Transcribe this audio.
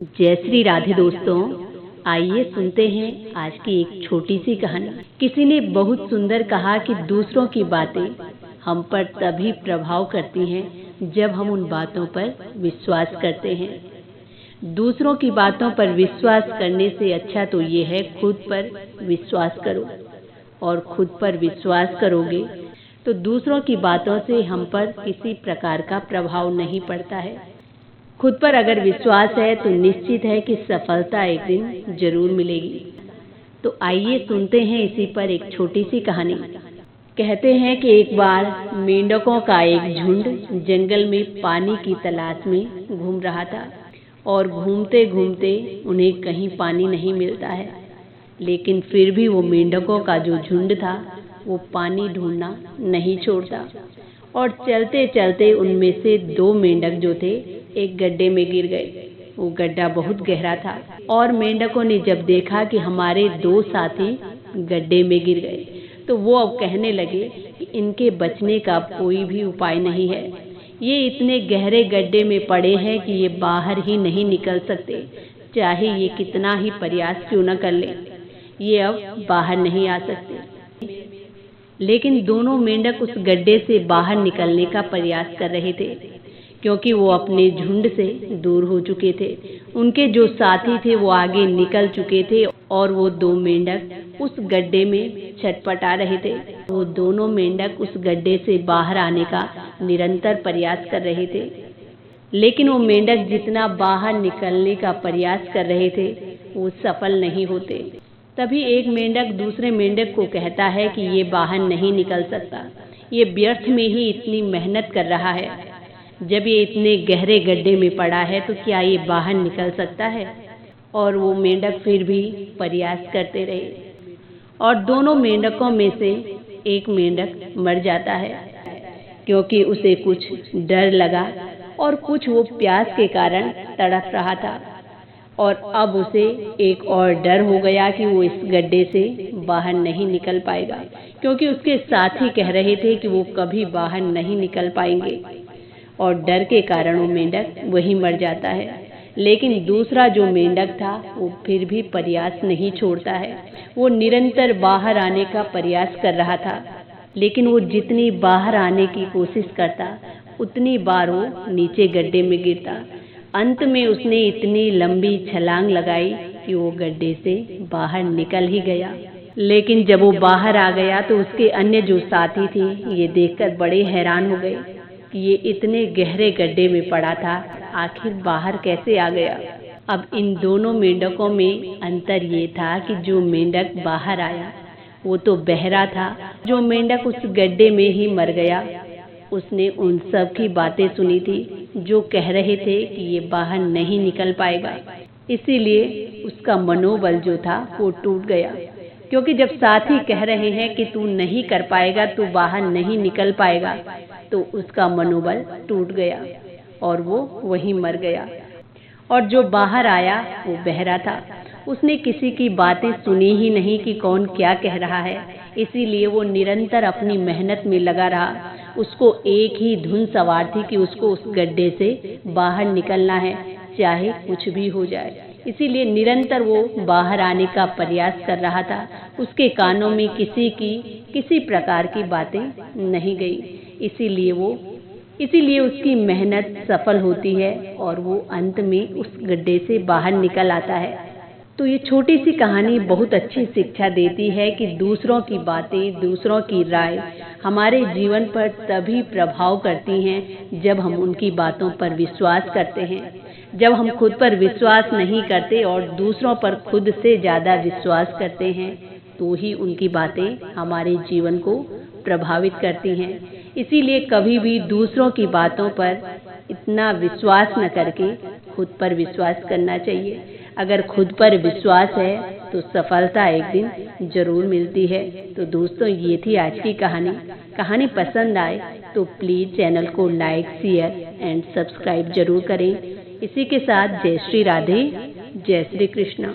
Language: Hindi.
जय श्री राधे दोस्तों। आइए सुनते हैं आज की एक छोटी सी कहानी। किसी ने बहुत सुंदर कहा कि दूसरों की बातें हम पर तभी प्रभाव करती हैं जब हम उन बातों पर विश्वास करते हैं। दूसरों की बातों पर विश्वास करने से अच्छा तो ये है खुद पर विश्वास करो, और खुद पर विश्वास करोगे तो दूसरों की बातों से हम पर किसी प्रकार का प्रभाव नहीं पड़ता है। खुद पर अगर विश्वास है तो निश्चित है कि सफलता एक दिन जरूर मिलेगी। तो आइए सुनते हैं इसी पर एक छोटी सी कहानी। कहते हैं कि एक बार मेंढकों का एक झुंड जंगल में पानी की तलाश में घूम रहा था, और घूमते घूमते उन्हें कहीं पानी नहीं मिलता है। लेकिन फिर भी वो मेंढकों का जो झुंड था वो पानी ढूंढना नहीं छोड़ता, और चलते चलते उनमें से दो मेंढक जो थे एक गड्ढे में गिर गए। वो गड्ढा बहुत गहरा था, और मेंढकों ने जब देखा कि हमारे दो साथी गड्ढे में गिर गए तो वो अब कहने लगे कि इनके बचने का कोई भी उपाय नहीं है। ये इतने गहरे गड्ढे में पड़े हैं कि ये बाहर ही नहीं निकल सकते, चाहे ये कितना ही प्रयास क्यों न कर ले, ये अब बाहर नहीं आ सकते। लेकिन दोनों मेंढक उस गड्ढे से बाहर निकलने का प्रयास कर रहे थे, क्योंकि वो अपने झुंड से दूर हो चुके थे। उनके जो साथी थे वो आगे निकल चुके थे, और वो दो मेंढक उस गड्ढे में छटपटा रहे थे। वो दोनों मेंढक उस गड्ढे से बाहर आने का निरंतर प्रयास कर रहे थे, लेकिन वो मेंढक जितना बाहर निकलने का प्रयास कर रहे थे वो सफल नहीं होते। तभी एक मेंढक दूसरे मेंढक को कहता है कि ये बाहर नहीं निकल सकता, ये व्यर्थ में ही इतनी मेहनत कर रहा है। जब ये इतने गहरे गड्ढे में पड़ा है तो क्या ये बाहर निकल सकता है? और वो मेंढक फिर भी प्रयास करते रहे, और दोनों मेंढकों में से एक मेंढक मर जाता है, क्योंकि उसे कुछ डर लगा और कुछ वो प्यास के कारण तड़प रहा था। और अब उसे एक और डर हो गया कि वो इस गड्ढे से बाहर नहीं निकल पाएगा, क्योंकि उसके साथी कह रहे थे कि वो कभी बाहर नहीं निकल पाएंगे, और डर के कारण वो मेंढक वही मर जाता है। लेकिन दूसरा जो मेंढक था वो फिर भी प्रयास नहीं छोड़ता है। वो निरंतर बाहर आने का प्रयास कर रहा था, लेकिन वो जितनी बाहर आने की कोशिश करता उतनी बार वो नीचे गड्ढे में गिरता। अंत में उसने इतनी लंबी छलांग लगाई कि वो गड्ढे से बाहर निकल ही गया। लेकिन जब वो बाहर आ गया तो उसके अन्य जो साथी थे ये देखकर बड़े हैरान हो गए कि ये इतने गहरे गड्ढे में पड़ा था, आखिर बाहर कैसे आ गया। अब इन दोनों मेंढकों में अंतर ये था कि जो मेंढक बाहर आया वो तो बहरा था, जो मेंढक उस गड्ढे में ही मर गया उसने उन सब की बातें सुनी थी जो कह रहे थे कि ये बाहर नहीं निकल पाएगा। इसीलिए उसका मनोबल जो था वो टूट गया, क्योंकि जब साथी कह रहे हैं कि तू नहीं कर पाएगा, तू बाहर नहीं निकल पाएगा, तो उसका मनोबल टूट गया और वो वहीं मर गया। और जो बाहर आया वो बहरा था, उसने किसी की बातें सुनी ही नहीं कि कौन क्या कह रहा है। इसीलिए वो निरंतर अपनी मेहनत में लगा रहा। उसको एक ही धुन सवार थी कि उसको उस गड्ढे से बाहर निकलना है, चाहे कुछ भी हो जाए। इसीलिए निरंतर वो बाहर आने का प्रयास कर रहा था। उसके कानों में किसी प्रकार की बातें नहीं गई। इसीलिए उसकी मेहनत सफल होती है और वो अंत में उस गड्ढे से बाहर निकल आता है। तो ये छोटी सी कहानी बहुत अच्छी शिक्षा देती है कि दूसरों की बातें, दूसरों की राय हमारे जीवन पर तभी प्रभाव करती हैं जब हम उनकी बातों पर विश्वास करते हैं। जब हम खुद पर विश्वास नहीं करते और दूसरों पर खुद से ज़्यादा विश्वास करते हैं तो ही उनकी बातें हमारे जीवन को प्रभावित करती हैं। इसीलिए कभी भी दूसरों की बातों पर इतना विश्वास न करके खुद पर विश्वास करना चाहिए। अगर खुद पर विश्वास है तो सफलता एक दिन जरूर मिलती है। तो दोस्तों, ये थी आज की कहानी पसंद आए तो प्लीज़ चैनल को लाइक, शेयर एंड सब्सक्राइब जरूर करें। इसी के साथ जय श्री राधे, जय श्री कृष्णा।